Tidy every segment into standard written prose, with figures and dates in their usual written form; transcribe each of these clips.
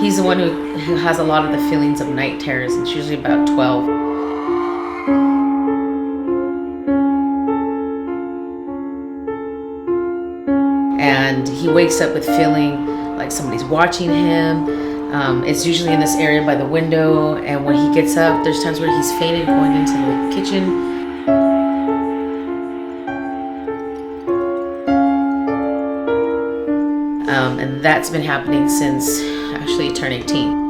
He's the one who has a lot of the feelings of night terrors. It's usually about 12. And he wakes up with feeling like somebody's watching him. It's usually in this area by the window. And when he gets up, there's times where he's fainted going into the kitchen. And that's been happening since actually he turned 18.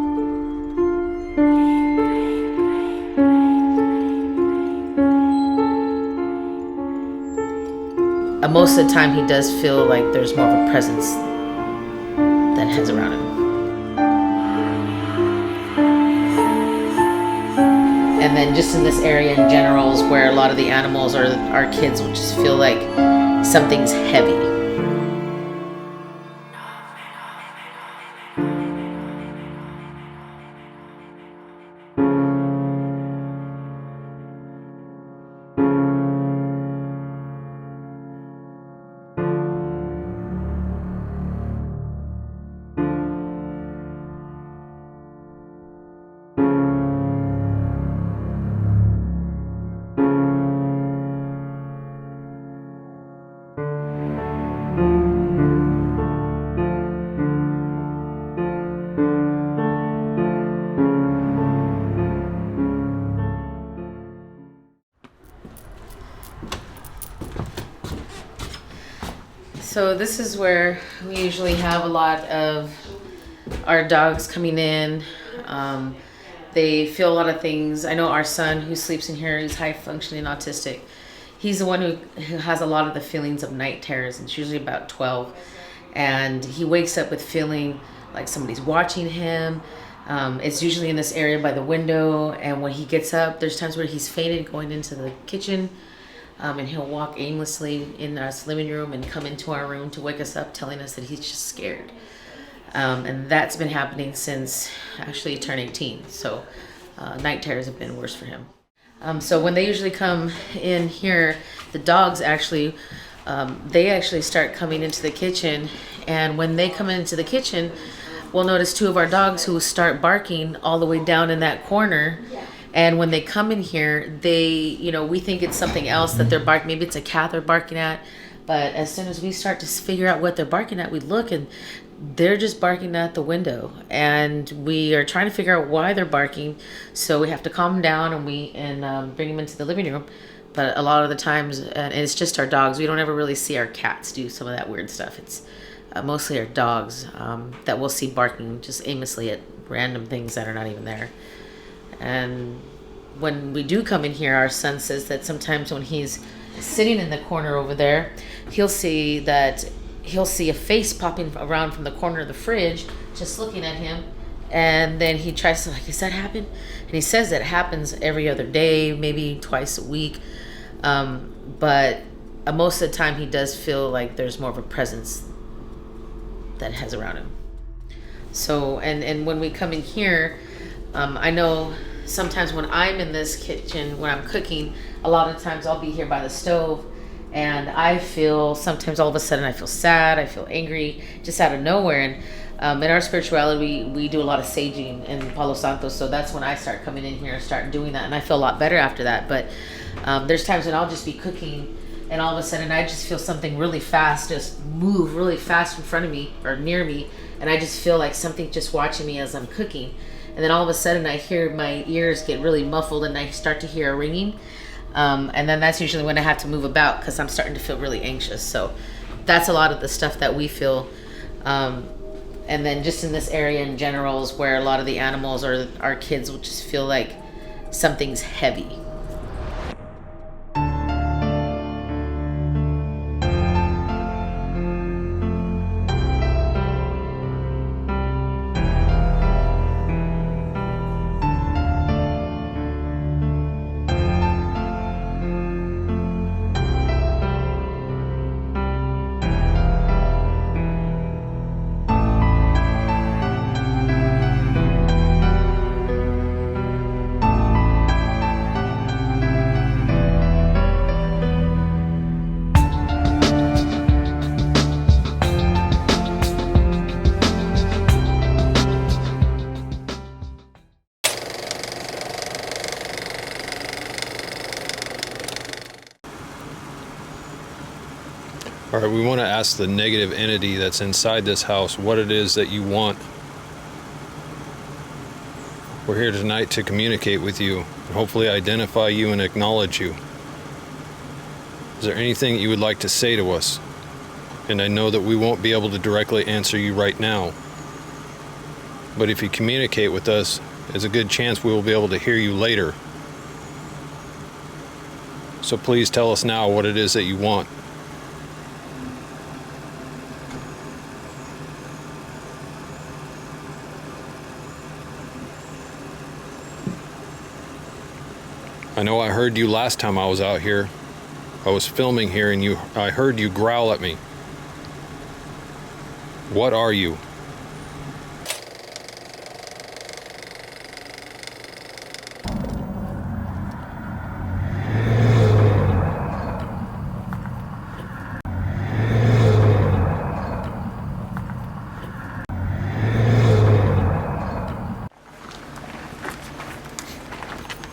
Most of the time he does feel like there's more of a presence that has around him. And then just in this area in general is where a lot of the animals or our kids will just feel like something's heavy. So this is where we usually have a lot of our dogs coming in. They feel a lot of things. I know our son who sleeps in here, he's high functioning autistic. He's the one who has a lot of the feelings of night terrors. It's usually about 12. And he wakes up with feeling like somebody's watching him. It's usually in this area by the window. And when he gets up, there's times where he's fainted going into the kitchen. And he'll walk aimlessly in our living room and come into our room to wake us up, telling us that he's just scared. And that's been happening since actually he turned 18. So night terrors have been worse for him. So when they usually come in here, the dogs actually, they actually start coming into the kitchen. And when they come into the kitchen, we'll notice two of our dogs who start barking all the way down in that corner. And when they come in here, we think it's something else that they're barking. Maybe it's a cat they're barking at. But as soon as we start to figure out what they're barking at, we look and they're just barking at the window. And we are trying to figure out why they're barking. So we have to calm them down and bring them into the living room. But a lot of the times, and it's just our dogs. We don't ever really see our cats do some of that weird stuff. It's mostly our dogs that we'll see barking just aimlessly at random things that are not even there. And when we do come in here, our son says that sometimes when he's sitting in the corner over there, he'll see a face popping around from the corner of the fridge, just looking at him. And then he tries to, like, does that happen? And he says that it happens every other day, maybe twice a week. But most of the time he does feel like there's more of a presence that has around him. So, and when we come in here, I know sometimes when I'm in this kitchen, when I'm cooking, a lot of times I'll be here by the stove and I feel, sometimes all of a sudden I feel sad, I feel angry, just out of nowhere. And in our spirituality, we do a lot of saging in Palo Santo, so that's when I start coming in here and start doing that, and I feel a lot better after that. But there's times when I'll just be cooking and all of a sudden I just feel something really fast just move really fast in front of me or near me, and I just feel like something just watching me as I'm cooking. And then all of a sudden I hear my ears get really muffled and I start to hear a ringing. And then that's usually when I have to move about because I'm starting to feel really anxious. So that's a lot of the stuff that we feel. And then just in this area in general is where a lot of the animals or our kids will just feel like something's heavy. All right, we want to ask the negative entity that's inside this house what it is that you want. We're here tonight to communicate with you, and hopefully identify you and acknowledge you. Is there anything you would like to say to us? And I know that we won't be able to directly answer you right now. But if you communicate with us, there's a good chance we will be able to hear you later. So please tell us now what it is that you want. I know I heard you last time I was out here. I was filming here and I heard you growl at me. What are you?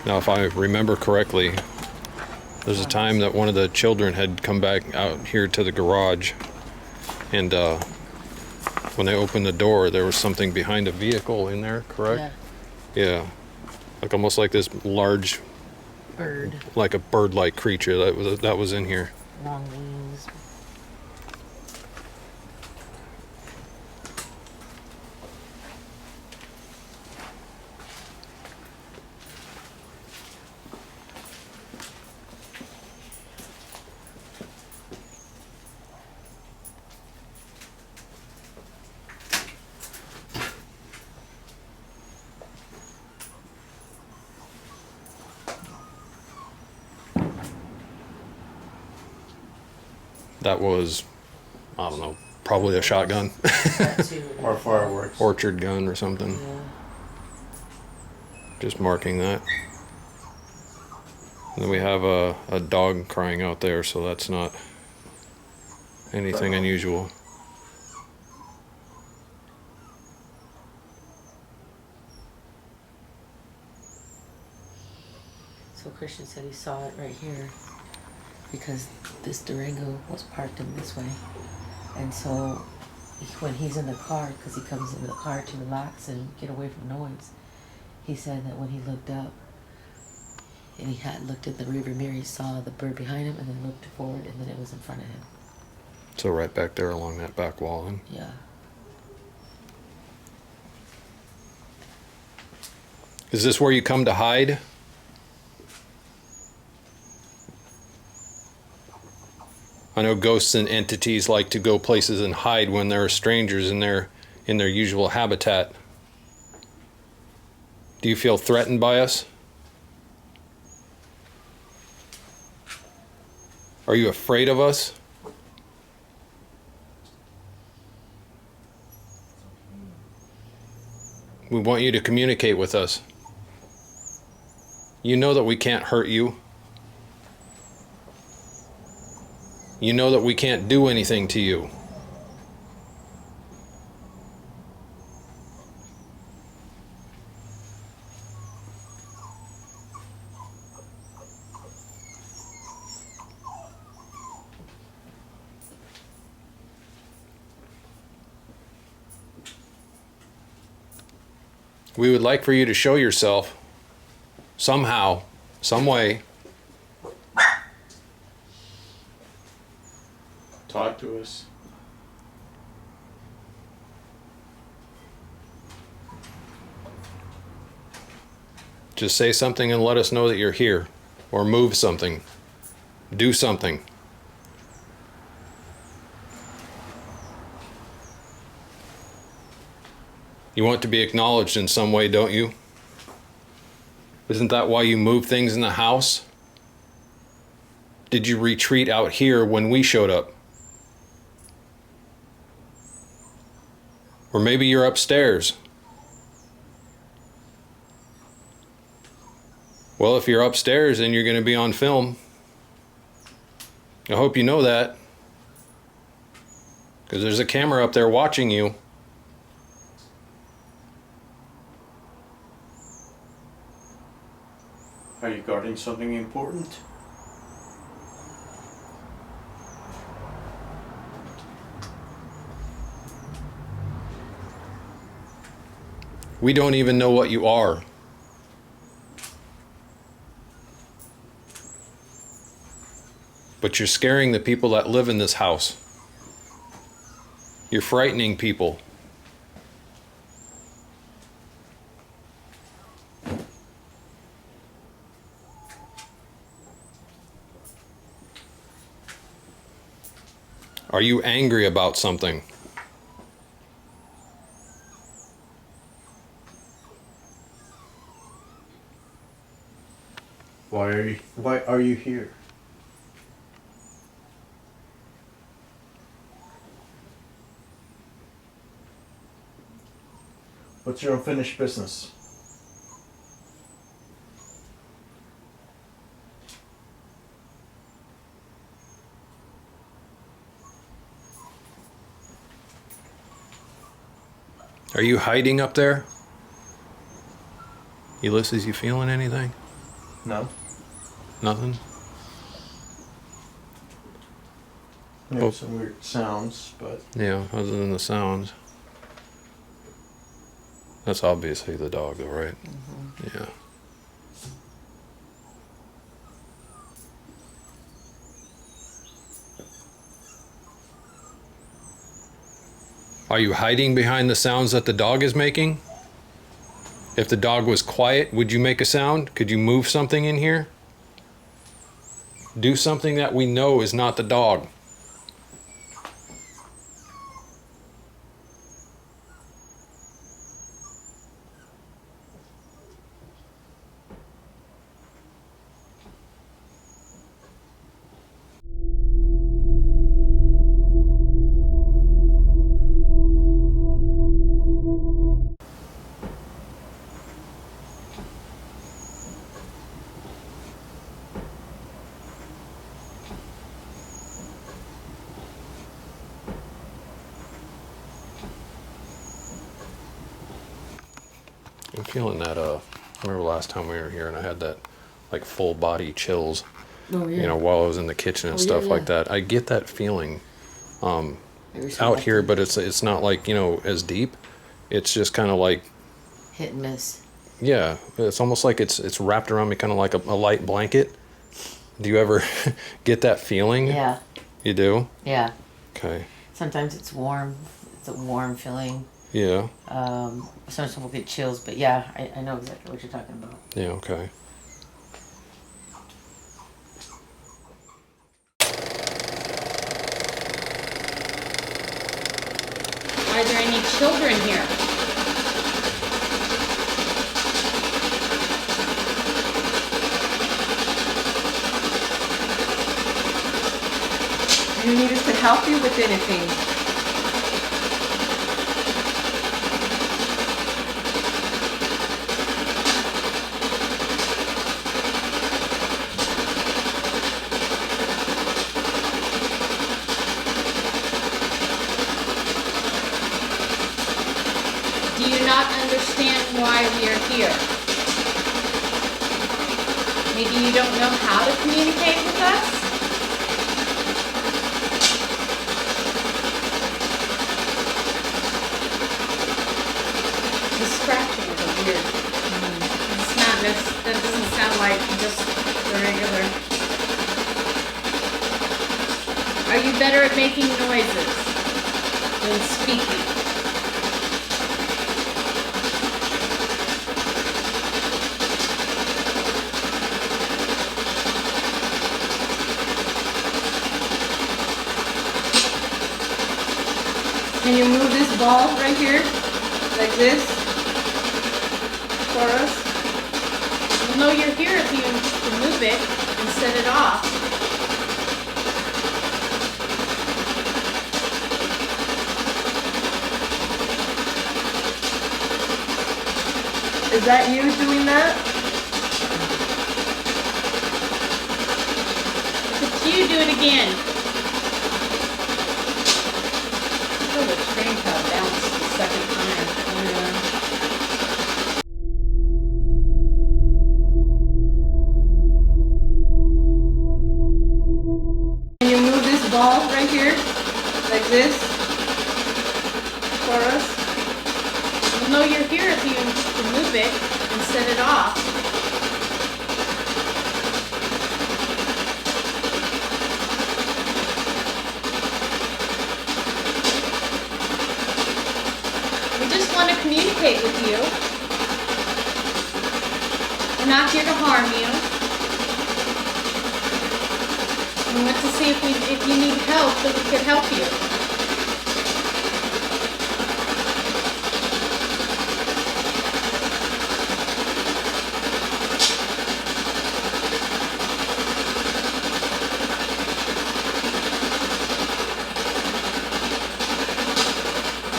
Now, if I remember correctly, there's a time that one of the children had come back out here to the garage, and when they opened the door, there was something behind a vehicle in there, correct? Yeah. Like almost like this large Bird. Like a bird-like creature that was in here. Long wings. That was, I don't know, probably a shotgun. Or fireworks. Orchard gun or something. Yeah. Just marking that. And then we have a dog crying out there, so that's not anything unusual. So Christian said he saw it right here because this Durango was parked in this way. And so when he's in the car, because he comes into the car to relax and get away from noise, he said that when he looked up and he had looked at the rearview mirror, he saw the bird behind him and then looked forward and then it was in front of him. So right back there along that back wall. Then. Yeah. Is this where you come to hide? I know ghosts and entities like to go places and hide when there are strangers in their usual habitat. Do you feel threatened by us? Are you afraid of us? We want you to communicate with us. You know that we can't hurt you. You know that we can't do anything to you. We would like for you to show yourself somehow, some way. Talk to us. Just say something and let us know that you're here. Or move something. Do something. You want to be acknowledged in some way, don't you? Isn't that why you move things in the house? Did you retreat out here when we showed up? Or maybe you're upstairs. Well, if you're upstairs, then you're going to be on film. I hope you know that. Because there's a camera up there watching you. Are you guarding something important? We don't even know what you are. But you're scaring the people that live in this house. You're frightening people. Are you angry about something? Why are you here? What's your unfinished business? Are you hiding up there? Ulysses, you feeling anything? No. Nothing? There's some weird sounds, but Yeah, other than the sounds. That's obviously the dog, though, right? Mm-hmm. Yeah. Are you hiding behind the sounds that the dog is making? If the dog was quiet, would you make a sound? Could you move something in here? Do something that we know is not the dog. I'm feeling that, I remember last time we were here and I had that, like, full body chills, Oh, yeah. you know, while I was in the kitchen and stuff like that. I get that feeling out here, but it's not like, you know, as deep. It's just kind of like, Hit and miss. yeah, it's almost like it's wrapped around me, kind of like a light blanket. Do you ever get that feeling? Yeah. You do? Yeah. Okay. Sometimes it's warm. It's a warm feeling. Yeah. Sometimes we'll get chills, but yeah, I know exactly what you're talking about. Yeah, okay. Are there any children here? Do you need us to help you with anything? Do you not understand why we are here? Maybe you don't know how to communicate with us? The scratching is weird. It's not that doesn't sound like just the regular. Are you better at making noises than speaking? Can you move this ball right here? Like this? For us? Well, no, you're here if you can move it and set it off. Is that you doing that? If it's you, do it again. Oh, the train got bounced the second time. Can you move this ball right here? Like this? For us? Well, no, know you're here if you remove it and set it off. We just want to communicate with you. We're not here to harm you. We want to see if you need help, that we could help you.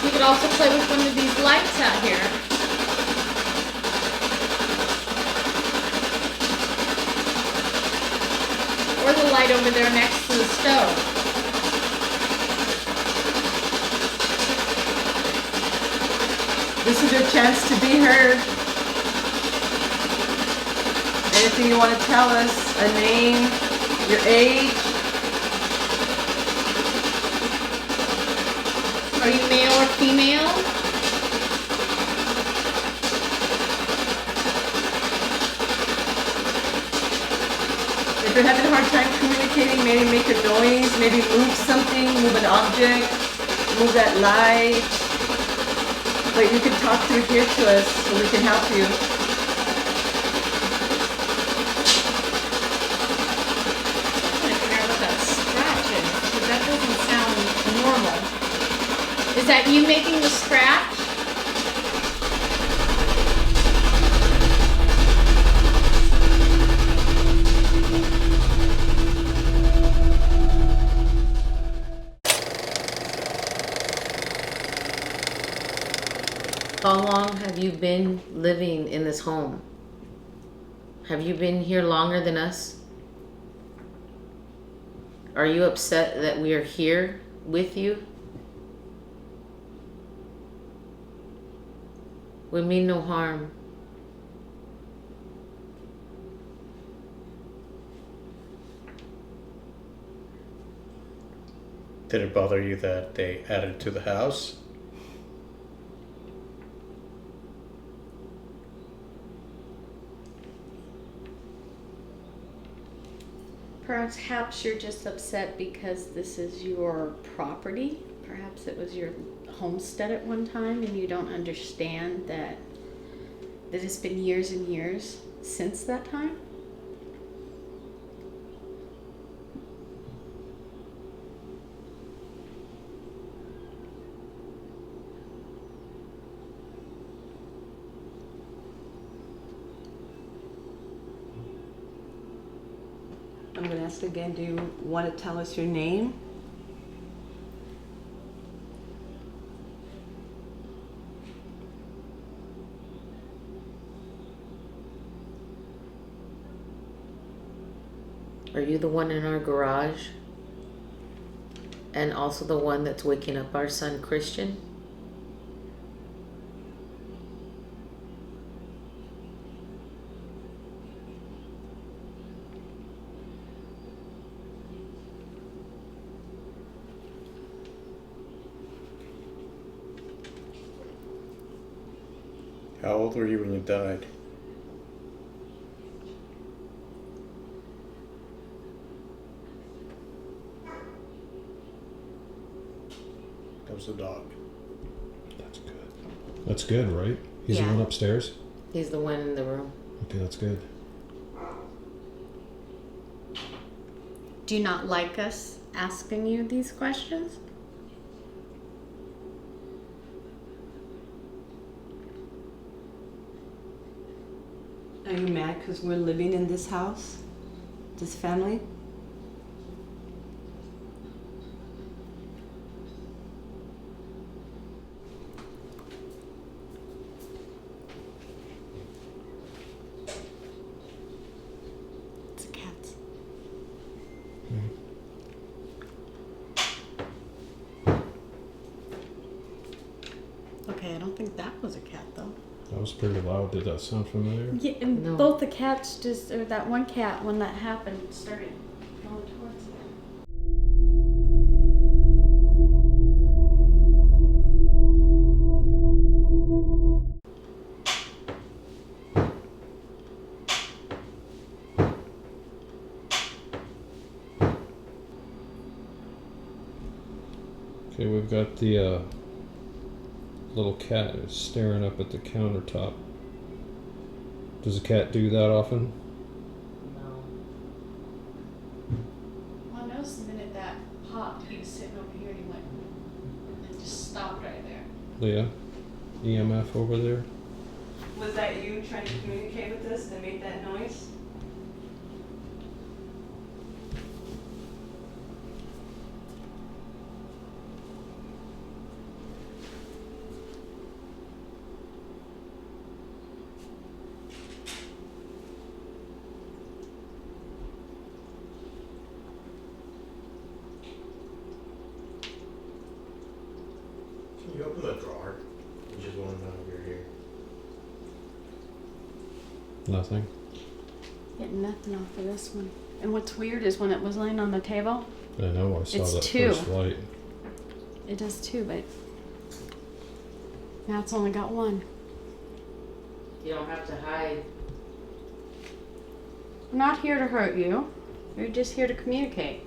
You could also play with one of these lights out here. Or the light over there next to the stove. This is your chance to be heard. Anything you want to tell us, a name, your age. Are you male or female? If you're having a hard time communicating, maybe make a noise, maybe move something, move an object, move that light. But you can talk through here to us so we can help you. I'm trying to figure out what that scratch is, because that doesn't sound normal. Is that you making the scratch? How long have you been living in this home? Have you been here longer than us? Are you upset that we are here with you? We mean no harm. Did it bother you that they added to the house? Perhaps you're just upset because this is your property. Perhaps it was your homestead at one time and you don't understand that it's been years and years since that time. I'm going to ask again, do you want to tell us your name? Are you the one in our garage? And also the one that's waking up our son Christian? How old were you when you died? That was the dog. That's good. That's good, right? He's Yeah. the one upstairs? He's the one in the room. Okay, that's good. Do you not like us asking you these questions? Are you mad because we're living in this house? This family? It's a cat. Okay, I don't think that was a cat though. That was pretty loud. Did that sound familiar? Yeah, and No. both the cats just, or that one cat, when that happened, started going towards it. got the little cat staring up at the countertop. Does the cat do that often? No. Well, I noticed the minute that popped, he was sitting over here and he went, and then just stopped right there. Leah? EMF over there? Was that you trying to communicate with us that made that noise? Can you open the drawer? I just want to know if you're here. Nothing. Getting nothing off of this one. And what's weird is when it was laying on the table, I know, I saw It's that two. first light. it does too, but now it's only got one. You don't have to hide. I'm not here to hurt you. We're just here to communicate.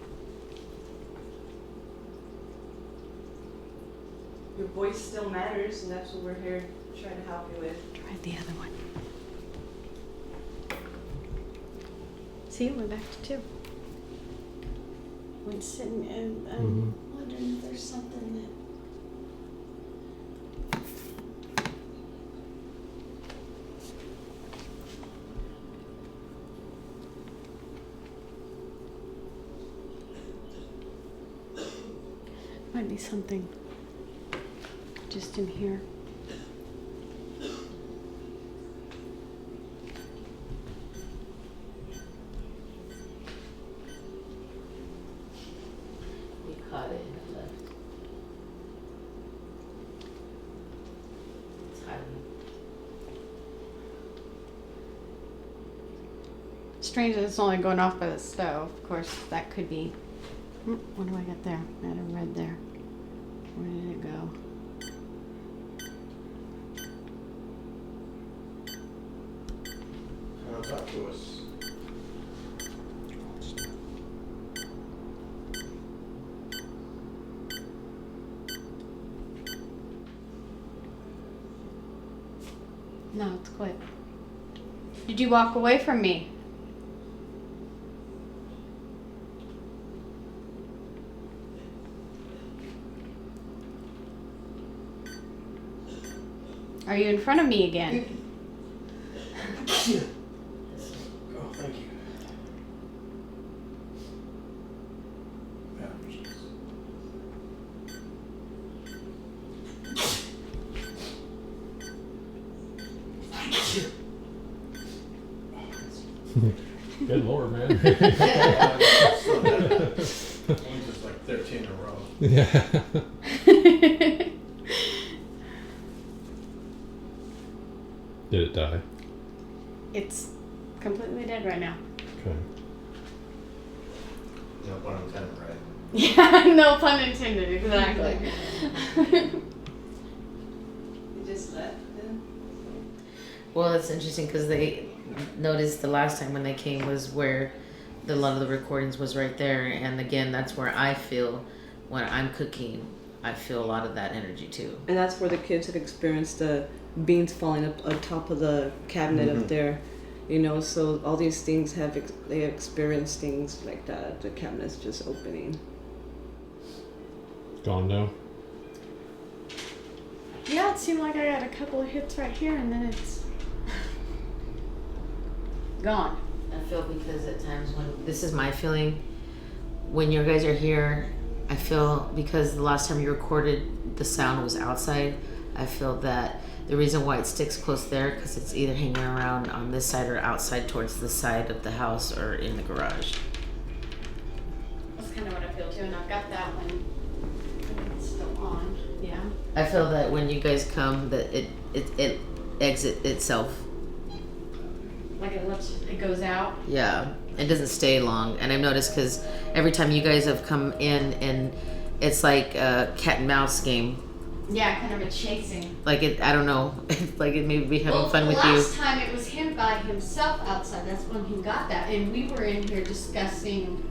Your voice still matters, and that's what we're here trying to help you with. Try the other one. See, we're back to two. When sitting and I'm wondering if there's something that. Might be something just in here. You caught it and it left. It's hiding. Strange that it's only going off by the stove. Of course, that could be. What do I got there? I had a red there. Where did it go? Talk to us. No, it's quit. Did you walk away from me? Are you in front of me again? Oh, thank you. Good lord, man. One's just like 13 in a row. Yeah. Did it die? It's completely dead right now. Okay. No pun intended, right? Yeah, no pun intended, exactly. You just left then? Well, it's interesting because they noticed the last time when they came was where a lot of the recordings was right there. And again, that's where I feel when I'm cooking, I feel a lot of that energy too. And that's where the kids had experienced the beans falling up on top of the cabinet up there. You know, so all these things they experienced things like that. The cabinet's just opening. Gone now? Yeah, it seemed like I got a couple of hits right here and then it's gone. I feel because at times when this is my feeling, when you guys are here, I feel because the last time you recorded the sound was outside, I feel that the reason why it sticks close there because it's either hanging around on this side or outside towards the side of the house or in the garage. That's kind of what I feel too, and I've got that one. It's still on. Yeah. I feel that when you guys come, that it exit itself. Like it goes out. Yeah, it doesn't stay long, and I've noticed because every time you guys have come in, and it's like a cat and mouse game. Yeah, kind of a chasing. Like it, I don't know. Like it may be having fun with you. Last time it was him by himself outside. That's when he got that, and we were in here discussing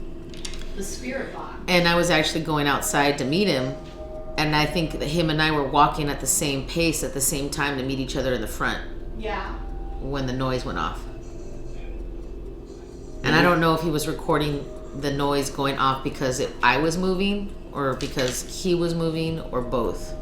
the spirit box. And I was actually going outside to meet him, And I think that him and I were walking at the same pace at the same time to meet each other in the front Yeah. when the noise went off. And I don't know if he was recording the noise going off because I was moving or because he was moving or both.